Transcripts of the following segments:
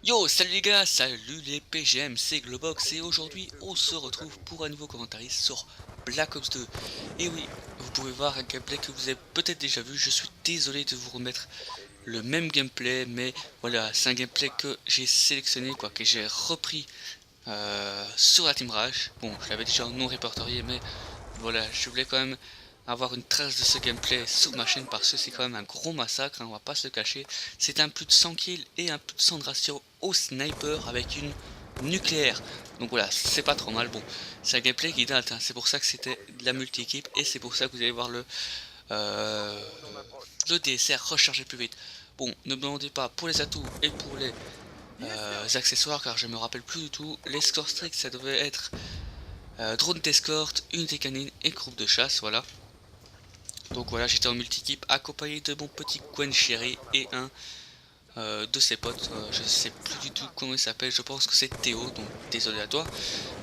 Yo, salut les gars, salut les PGM, c'est Globox et aujourd'hui on se retrouve pour un nouveau commentaire sur Black Ops 2. Et oui, vous pouvez voir un gameplay que vous avez peut-être déjà vu, je suis désolé de vous remettre le même gameplay, mais voilà, c'est un gameplay que j'ai sélectionné, quoi, que j'ai repris sur la Team Rage. Bon, je l'avais déjà non répertorié, mais voilà, je voulais quand même avoir une trace de ce gameplay sur ma chaîne parce que c'est quand même un gros massacre, hein, on va pas se le cacher. C'est un plus de 100 kills et un plus de 100 de ratio au sniper avec une nucléaire. Donc voilà, c'est pas trop mal. Bon, c'est un gameplay qui date, hein, c'est pour ça que c'était de la multi-équipe et c'est pour ça que vous allez voir euh, le DSR recharger plus vite. Bon, ne me demandez pas pour les atouts et pour les accessoires car je me rappelle plus du tout. Les score strict ça devait être drone d'escorte, unité canine et groupe de chasse, voilà. Donc voilà, j'étais en multi-équipe accompagné de mon petit Gwen Chéri et un de ses potes. Je sais plus du tout comment il s'appelle, je pense que c'est Théo, donc désolé à toi.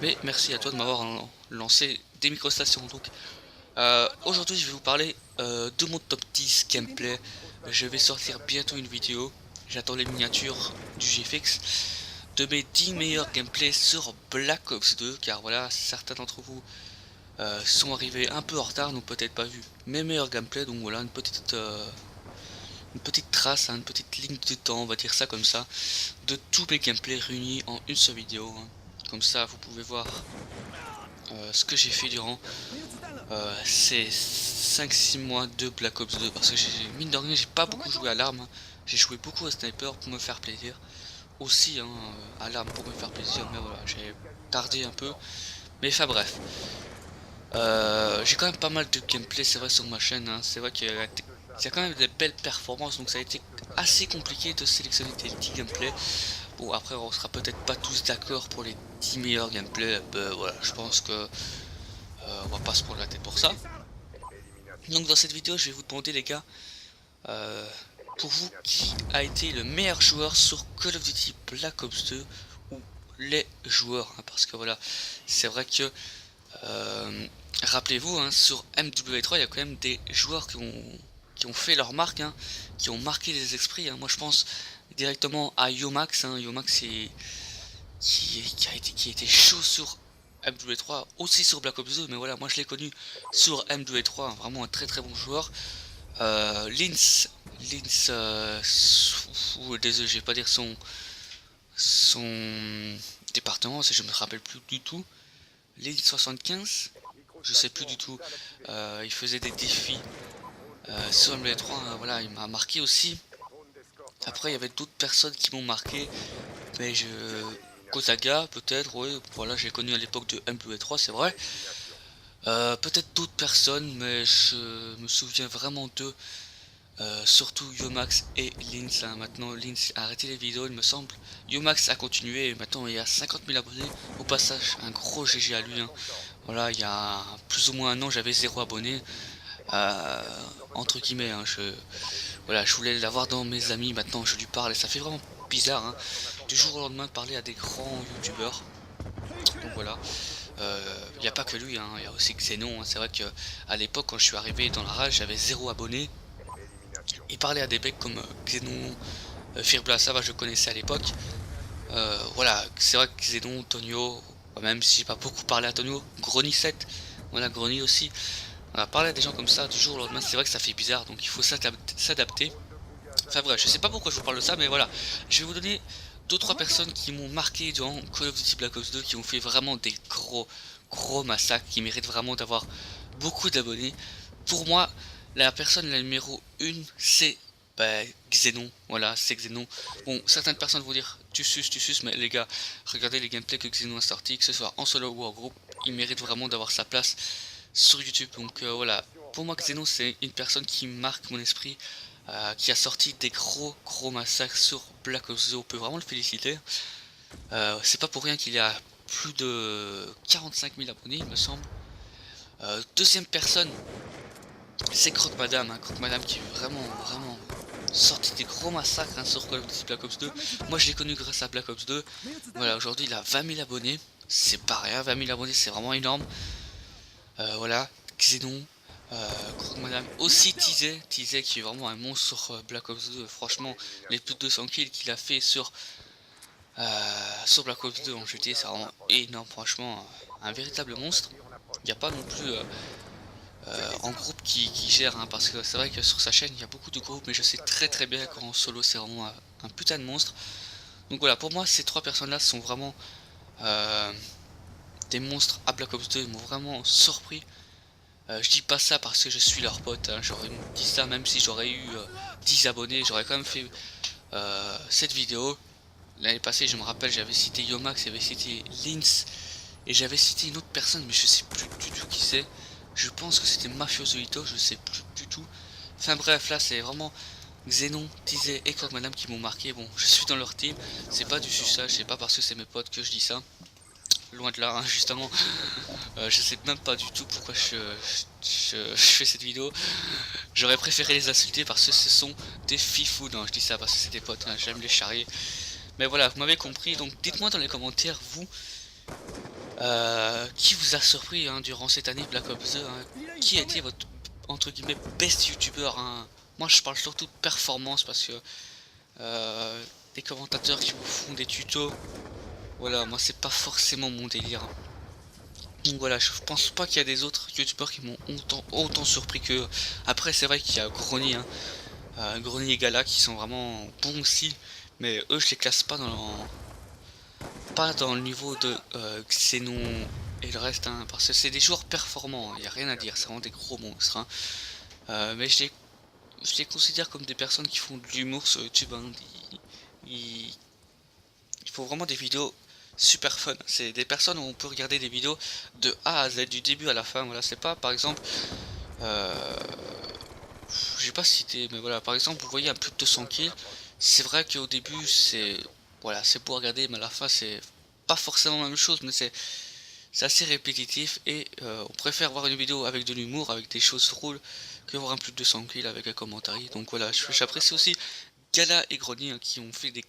Mais merci à toi de m'avoir lancé des microstations. Donc aujourd'hui je vais vous parler de mon top 10 gameplay. Je vais sortir bientôt une vidéo. J'attends les miniatures du GFX de mes 10 meilleurs gameplays sur Black Ops 2 car voilà, certains d'entre vous sont arrivés un peu en retard, donc peut-être pas vu mes meilleurs gameplays, donc voilà une petite trace, hein, une petite ligne de temps, on va dire ça comme ça, de tous mes gameplays réunis en une seule vidéo, hein. Comme ça vous pouvez voir ce que j'ai fait durant ces 5-6 mois de Black Ops 2, parce que mine de rien j'ai pas beaucoup joué à l'arme, hein. J'ai joué beaucoup à sniper pour me faire plaisir, aussi hein, à l'arme pour me faire plaisir, mais voilà, j'ai tardé un peu, mais enfin bref. J'ai quand même pas mal de gameplay, c'est vrai, sur ma chaîne, hein. C'est vrai qu'il y a quand même des belles performances, donc ça a été assez compliqué de sélectionner des 10 gameplays. Bon, après, on sera peut-être pas tous d'accord pour les 10 meilleurs gameplays. Ben, voilà, je pense que on va pas se prendre la tête pour ça. Donc, dans cette vidéo, je vais vous demander, les gars, euh, pour vous, qui a été le meilleur joueur sur Call of Duty Black Ops 2 ou les joueurs, hein, parce que voilà, c'est vrai que rappelez-vous, hein, sur MW3, il y a quand même des joueurs qui ont fait leur marque, hein, qui ont marqué les esprits, hein. Moi, je pense directement à Yomax, hein. Yomax qui a été chaud sur MW3, aussi sur Black Ops 2, mais voilà, moi je l'ai connu sur MW3, hein, vraiment un très très bon joueur. Linz, désolé, je vais pas dire son département, si je me rappelle plus du tout. Linz 75, je sais plus du tout. Il faisait des défis sur MW3, hein, voilà, il m'a marqué aussi. Après, il y avait d'autres personnes qui m'ont marqué, mais Kozaga, peut-être, oui, voilà, j'ai connu à l'époque de MW3, c'est vrai. Peut-être d'autres personnes, mais je me souviens vraiment d'eux. Surtout Yomax et Linz, hein. Maintenant Linz a arrêté les vidéos il me semble. Yomax a continué et maintenant il y a 50 000 abonnés. Au passage un gros GG à lui, hein. Voilà, il y a plus ou moins un an j'avais 0 abonnés. Euh, Entre guillemets, hein, voilà, je voulais l'avoir dans mes amis, maintenant je lui parle et ça fait vraiment bizarre, hein, du jour au lendemain de parler à des grands youtubeurs. Donc voilà, il n'y a pas que lui, hein, il y a aussi Xenon, hein. C'est vrai que à l'époque quand je suis arrivé dans la rage j'avais 0 abonnés. Il parlait à des mecs comme Xenon, Firbla, ça va, je connaissais à l'époque. Voilà, c'est vrai que Xenon, Tonio, même si j'ai pas beaucoup parlé à Tonio, Grony 7, voilà, Grony aussi. On a parlé à des gens comme ça du jour au lendemain, c'est vrai que ça fait bizarre, donc il faut s'adapter. Enfin bref, je sais pas pourquoi je vous parle de ça, mais voilà, je vais vous donner deux trois personnes qui m'ont marqué durant Call of Duty Black Ops 2, qui ont fait vraiment des gros massacres, qui méritent vraiment d'avoir beaucoup d'abonnés. Pour moi, la personne la numéro 1, c'est bah, Xenon, voilà, c'est Xenon. Bon, certaines personnes vont dire tu suces, mais les gars, regardez les gameplays que Xenon a sorti, que ce soit en solo ou en groupe, il mérite vraiment d'avoir sa place sur YouTube. Donc voilà, pour moi Xenon c'est une personne qui marque mon esprit, qui a sorti des gros massacres sur Black Ops 2, on peut vraiment le féliciter. C'est pas pour rien qu'il a plus de 45 000 abonnés il me semble. Deuxième personne, c'est Croque Madame, hein, Croque Madame qui est vraiment sorti des gros massacres, hein, sur Call of Duty Black Ops 2. Moi je l'ai connu grâce à Black Ops 2. Voilà, aujourd'hui il a 20 000 abonnés, c'est pas rien, 20 000 abonnés c'est vraiment énorme. Voilà, Xenon, Croque Madame, aussi Tizé qui est vraiment un monstre sur Black Ops 2. Franchement, les plus de 200 kills qu'il a fait sur Sur Black Ops 2 en GT, c'est vraiment énorme, franchement, un véritable monstre. Il n'y a pas non plus en groupe qui gère, hein, parce que c'est vrai que sur sa chaîne il y a beaucoup de groupes, mais je sais très bien qu'en solo c'est vraiment un putain de monstre. Donc voilà, pour moi ces trois personnes là sont vraiment euh, des monstres à Black Ops 2, ils m'ont vraiment surpris. Je dis pas ça parce que je suis leur pote, hein, j'aurais dit ça même si j'aurais eu 10 abonnés, j'aurais quand même fait cette vidéo. L'année passée, je me rappelle, j'avais cité Yomax, j'avais cité Linz, et j'avais cité une autre personne, mais je sais plus du tout qui c'est. Je pense que c'était Mafioso, je sais plus du tout. Enfin bref, là c'est vraiment Xenon, Tizé et Croque Madame qui m'ont marqué. Bon, je suis dans leur team, c'est pas du suçage, c'est pas parce que c'est mes potes que je dis ça. Loin de là, hein, justement. Je sais même pas du tout pourquoi je fais cette vidéo. J'aurais préféré les insulter parce que ce sont des fifous. Non, je dis ça parce que c'est des potes, hein, j'aime les charrier. Mais voilà, vous m'avez compris, donc dites-moi dans les commentaires, vous, qui vous a surpris hein, durant cette année Black Ops 2, hein, qui a été votre, entre guillemets, best youtubeur, hein. Moi je parle surtout de performance parce que des commentateurs qui vous font des tutos, voilà, moi c'est pas forcément mon délire. Donc voilà, je pense pas qu'il y a des autres youtubeurs qui m'ont autant surpris que... Après c'est vrai qu'il y a Grony, hein, Grony et Gala qui sont vraiment bons aussi, mais eux je les classe pas dans le niveau de Xenon et le reste, hein, parce que c'est des joueurs performants, il n'y a rien à dire, c'est vraiment des gros monstres. Hein. Mais je les considère comme des personnes qui font de l'humour sur YouTube. Hein. Ils, ils font vraiment des vidéos super fun. C'est des personnes où on peut regarder des vidéos de A à Z, du début à la fin. Voilà, c'est pas par exemple, euh, j'ai pas cité, mais voilà, par exemple, vous voyez un plus de 200 kills. C'est vrai qu'au début, c'est voilà, c'est pour regarder, mais à la fin, c'est pas forcément la même chose, mais c'est assez répétitif et on préfère voir une vidéo avec de l'humour, avec des choses drôles, que voir un plus de 200 kills avec un commentaire. Donc voilà, j'apprécie aussi Gala et Grony hein, qui ont fait des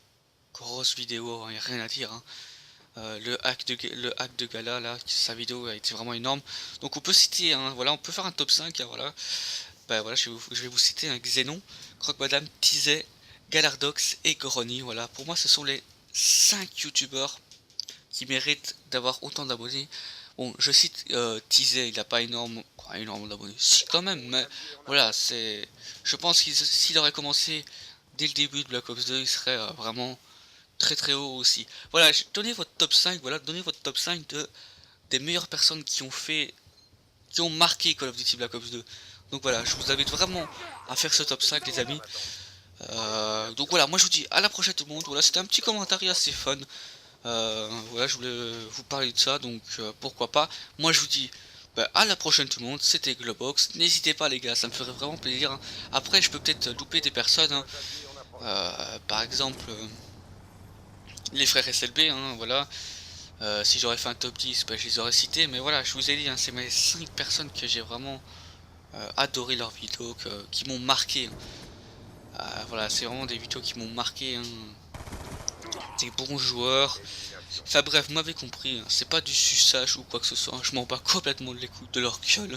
grosses vidéos, il n'y a rien à dire. Hein. Le hack de Gala, là, sa vidéo a été vraiment énorme. Donc on peut citer, hein, voilà, on peut faire un top 5, hein, voilà. Ben voilà, je vais vous citer un Xenon, Croque Madame, Tizet, Galardox et Grony. Voilà, pour moi ce sont les 5 youtubeurs qui méritent d'avoir autant d'abonnés. Bon, je cite Tizet, il n'a pas énorme d'abonnés, si quand même, mais voilà, c'est... Je pense qu'il s'il aurait commencé dès le début de Black Ops 2, il serait vraiment très haut aussi. Voilà, donnez votre top 5, voilà, donnez votre top 5 des meilleures personnes qui ont marqué Call of Duty Black Ops 2. Donc voilà, je vous invite vraiment à faire ce top 5 les amis. Donc voilà, moi je vous dis à la prochaine tout le monde. Voilà, c'était un petit commentaire assez fun. Voilà, je voulais vous parler de ça, donc pourquoi pas. Moi je vous dis bah, à la prochaine tout le monde, c'était Globox. N'hésitez pas les gars, ça me ferait vraiment plaisir. Hein. Après je peux peut-être louper des personnes, hein. Par exemple les frères SLB, hein, voilà. Si j'aurais fait un top 10, bah, je les aurais cités, mais voilà, je vous ai dit, hein, c'est mes 5 personnes que j'ai vraiment adoré leurs vidéos, qui m'ont marqué. Hein. Voilà, c'est vraiment des vidéos qui m'ont marqué. Hein. Des bons joueurs. Enfin bref, vous m'avez compris, hein, c'est pas du suçage ou quoi que ce soit, hein, je m'en bats complètement de l'écoute de leur gueule.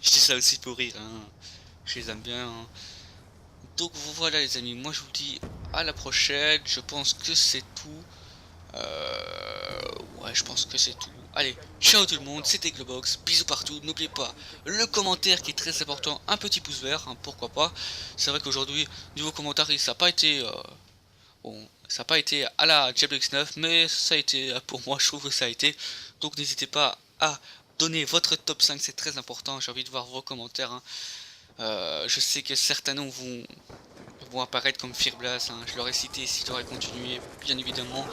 Je dis ça aussi pour rire, hein. Je les aime bien. Hein. Donc voilà les amis, moi je vous dis à la prochaine, je pense que c'est tout. Ouais, je pense que c'est tout. Allez, ciao tout le monde, c'était Globox, bisous partout, n'oubliez pas le commentaire qui est très important, un petit pouce vert, hein, pourquoi pas. C'est vrai qu'aujourd'hui, niveau commentaire, ça n'a pas été... bon, ça n'a pas été à la Diablo X9, mais ça a été, pour moi, je trouve que ça a été. Donc n'hésitez pas à donner votre top 5, c'est très important, j'ai envie de voir vos commentaires. Hein. Je sais que certains noms vont apparaître comme Firblas, hein. Je l'aurais cité si j'aurais continué, bien évidemment.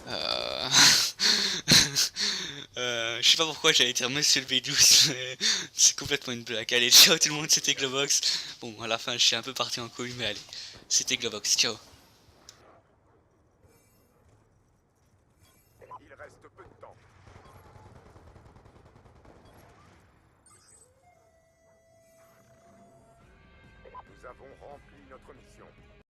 Euh... je sais pas pourquoi j'allais dire Monsieur le V12, mais c'est complètement une blague. Allez, ciao tout le monde, c'était Globox. Bon, à la fin, je suis un peu parti en couille, mais allez, c'était Globox, ciao. Il reste peu de temps. Nous avons rempli notre mission.